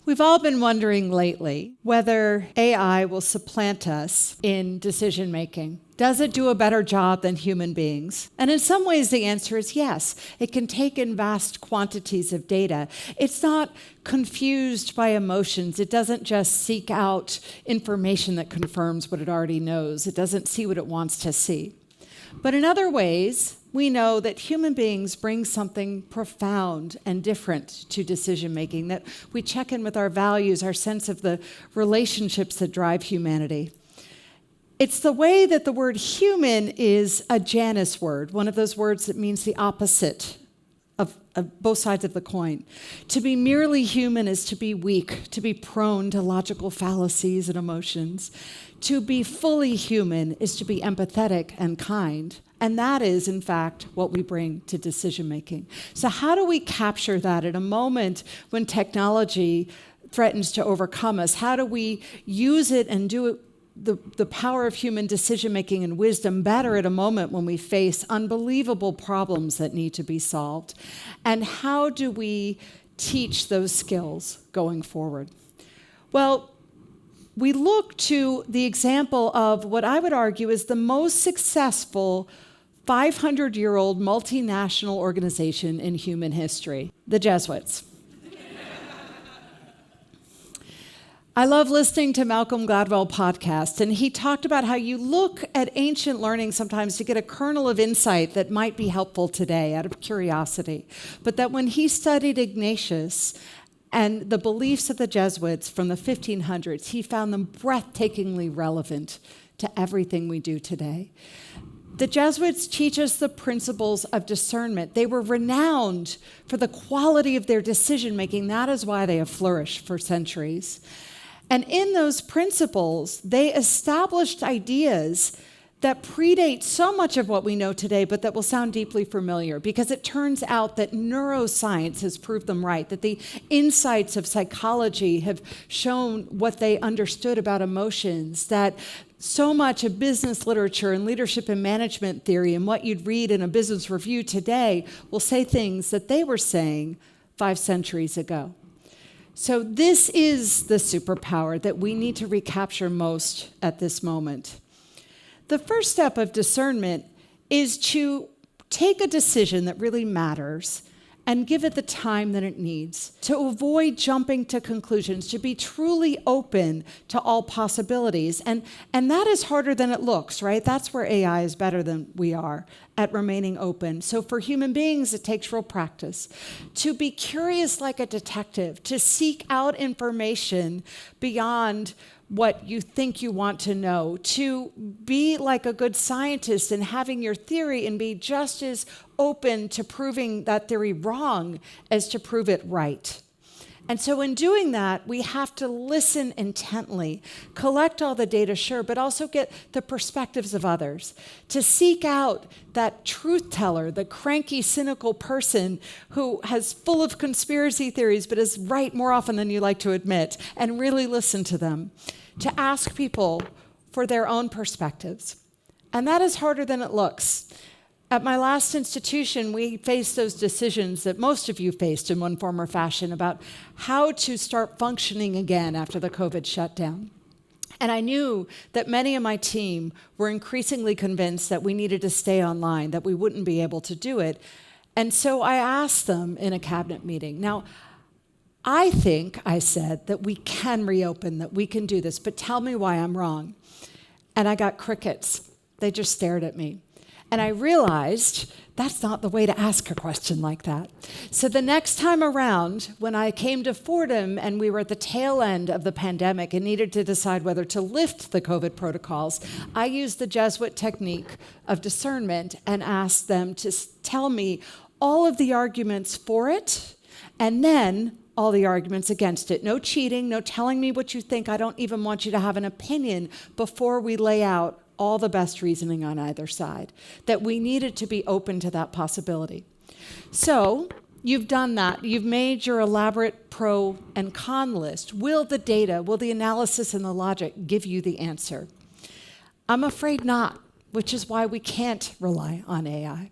We've all been wondering lately whether AI will supplant us in decision making. Does it do a better job than human beings? And in some ways, the answer is yes. It can take in vast quantities of data. It's not confused by emotions. It doesn't just seek out information that confirms what it already knows. It doesn't see what it wants to see. But in other ways, we know that human beings bring something profound and different to decision-making, that we check in with our values, our sense of the relationships that drive humanity. It's the way that the word human is a Janus word, one of those words that means the opposite of both sides of the coin. To be merely human is to be weak, to be prone to logical fallacies and emotions. To be fully human is to be empathetic and kind. And that is, in fact, what we bring to decision-making. So how do we capture that at a moment when technology threatens to overcome us? How do we use it and do it, the power of human decision-making and wisdom better at a moment when we face unbelievable problems that need to be solved? And how do we teach those skills going forward? Well, we look to the example of what I would argue is the most successful 500-year-old multinational organization in human history, the Jesuits. I love listening to Malcolm Gladwell podcasts, and he talked about how you look at ancient learning sometimes to get a kernel of insight that might be helpful today out of curiosity, but that when he studied Ignatius and the beliefs of the Jesuits from the 1500s, he found them breathtakingly relevant to everything we do today. The Jesuits teach us the principles of discernment. They were renowned for the quality of their decision-making. That is why they have flourished for centuries. And in those principles, they established ideas that predate so much of what we know today, but that will sound deeply familiar, because it turns out that neuroscience has proved them right, that the insights of psychology have shown what they understood about emotions, that so much of business literature and leadership and management theory and what you'd read in a business review today will say things that they were saying 5 centuries ago. So this is the superpower that we need to recapture most at this moment. The first step of discernment is to take a decision that really matters and give it the time that it needs, to avoid jumping to conclusions, to be truly open to all possibilities. And that is harder than it looks, right? That's where AI is better than we are at remaining open. So for human beings, it takes real practice. To be curious like a detective, to seek out information beyond what you think you want to know, to be like a good scientist and having your theory and be just as open to proving that theory wrong as to prove it right. And so in doing that, we have to listen intently, collect all the data, sure, but also get the perspectives of others, to seek out that truth teller, the cranky, cynical person who has full of conspiracy theories but is right more often than you like to admit, and really listen to them, to ask people for their own perspectives. And that is harder than it looks. At my last institution, we faced those decisions that most of you faced in one form or fashion about how to start functioning again after the COVID shutdown. And I knew that many of my team were increasingly convinced that we needed to stay online, that we wouldn't be able to do it. And so I asked them in a cabinet meeting, now, I think, I said, that we can reopen, that we can do this, but tell me why I'm wrong. And I got crickets. They just stared at me. And I realized that's not the way to ask a question like that. So the next time around, when I came to Fordham and we were at the tail end of the pandemic and needed to decide whether to lift the COVID protocols, I used the Jesuit technique of discernment and asked them to tell me all of the arguments for it and then all the arguments against it. No cheating, no telling me what you think. I don't even want you to have an opinion before we lay out all the best reasoning on either side, that we needed to be open to that possibility. So you've done that. You've made your elaborate pro and con list. Will the data, will the analysis and the logic give you the answer? I'm afraid not, which is why we can't rely on AI.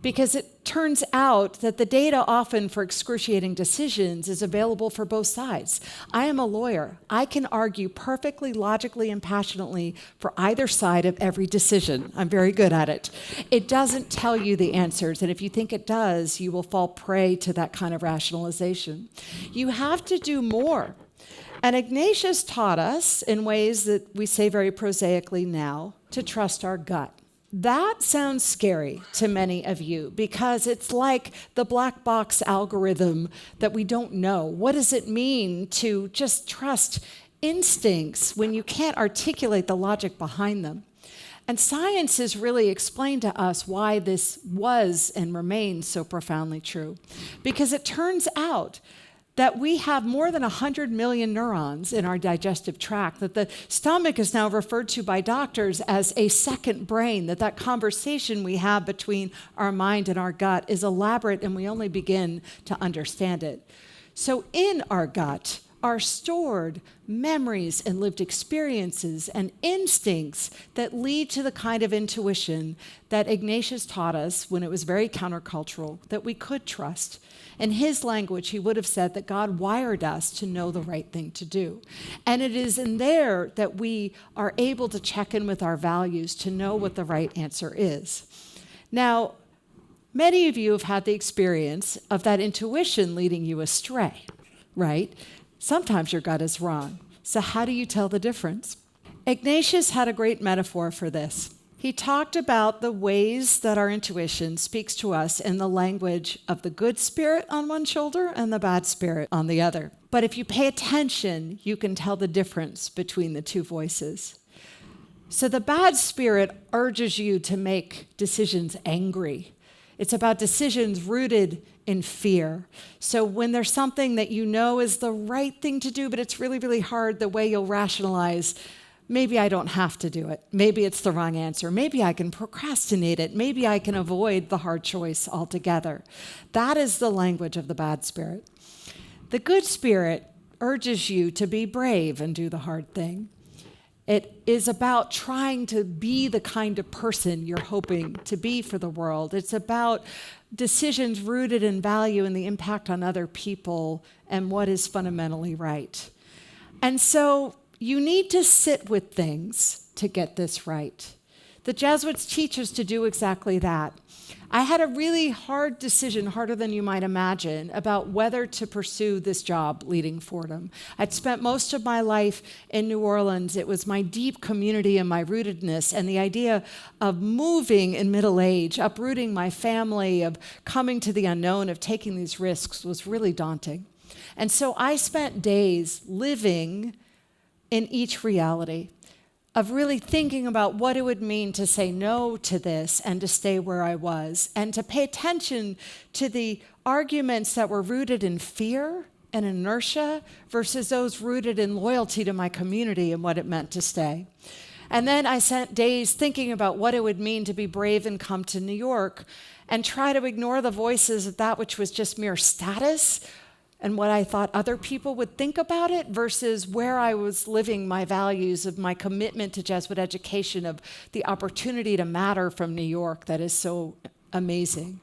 because it turns out that the data often for excruciating decisions is available for both sides. I am a lawyer. I can argue perfectly, logically, and passionately for either side of every decision. I'm very good at it. It doesn't tell you the answers, and if you think it does, you will fall prey to that kind of rationalization. You have to do more. And Ignatius taught us, in ways that we say very prosaically now, to trust our gut. That sounds scary to many of you because it's like the black box algorithm that we don't know. What does it mean to just trust instincts when you can't articulate the logic behind them? And science has really explained to us why this was and remains so profoundly true. Because it turns out that we have more than 100 million neurons in our digestive tract, that the stomach is now referred to by doctors as a second brain, that conversation we have between our mind and our gut is elaborate and we only begin to understand it. So in our gut are stored memories and lived experiences and instincts that lead to the kind of intuition that Ignatius taught us when it was very countercultural, that we could trust. In his language, he would have said that God wired us to know the right thing to do. And it is in there that we are able to check in with our values to know what the right answer is. Now, many of you have had the experience of that intuition leading you astray, right? Sometimes your gut is wrong. So how do you tell the difference? Ignatius had a great metaphor for this. He talked about the ways that our intuition speaks to us in the language of the good spirit on one shoulder and the bad spirit on the other. But if you pay attention, you can tell the difference between the two voices. So the bad spirit urges you to make decisions angry. It's about decisions rooted in fear. So when there's something that you know is the right thing to do, but it's really, really hard, the way you'll rationalize, maybe I don't have to do it. Maybe it's the wrong answer. Maybe I can procrastinate it. Maybe I can avoid the hard choice altogether. That is the language of the bad spirit. The good spirit urges you to be brave and do the hard thing. It is about trying to be the kind of person you're hoping to be for the world. It's about decisions rooted in value and the impact on other people and what is fundamentally right. And so you need to sit with things to get this right. The Jesuits teach us to do exactly that. I had a really hard decision, harder than you might imagine, about whether to pursue this job leading Fordham. I'd spent most of my life in New Orleans. It was my deep community and my rootedness, and the idea of moving in middle age, uprooting my family, of coming to the unknown, of taking these risks was really daunting. And so I spent days living in each reality, of really thinking about what it would mean to say no to this and to stay where I was, and to pay attention to the arguments that were rooted in fear and inertia versus those rooted in loyalty to my community and what it meant to stay. And then I spent days thinking about what it would mean to be brave and come to New York and try to ignore the voices of that which was just mere status and what I thought other people would think about it versus where I was living my values of my commitment to Jesuit education, of the opportunity to matter from New York that is so amazing.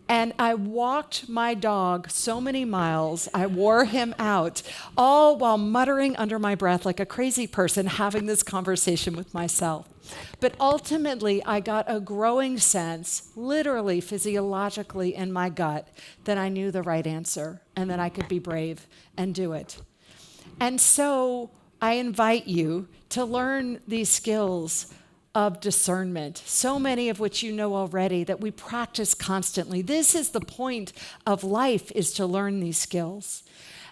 And I walked my dog so many miles, I wore him out, all while muttering under my breath like a crazy person having this conversation with myself. But ultimately, I got a growing sense, literally, physiologically in my gut, that I knew the right answer and that I could be brave and do it. And so I invite you to learn these skills of discernment, so many of which you know already, that we practice constantly. This is the point of life, is to learn these skills.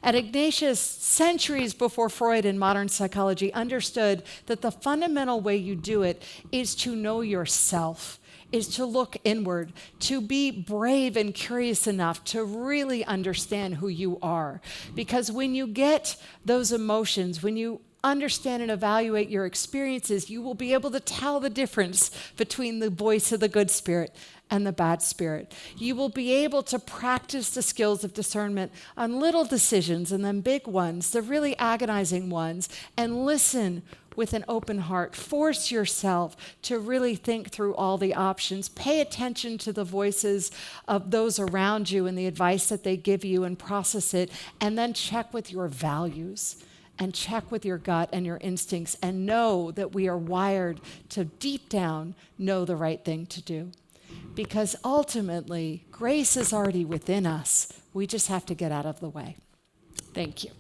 And Ignatius, centuries before Freud and modern psychology, understood that the fundamental way you do it is to know yourself, is to look inward, to be brave and curious enough to really understand who you are. Because when you get those emotions, when you understand and evaluate your experiences, you will be able to tell the difference between the voice of the good spirit and the bad spirit. You will be able to practice the skills of discernment on little decisions and then big ones, the really agonizing ones, and listen with an open heart. Force yourself to really think through all the options. Pay attention to the voices of those around you and the advice that they give you and process it, and then check with your values and check with your gut and your instincts and know that we are wired to deep down know the right thing to do. Because ultimately, grace is already within us. We just have to get out of the way. Thank you.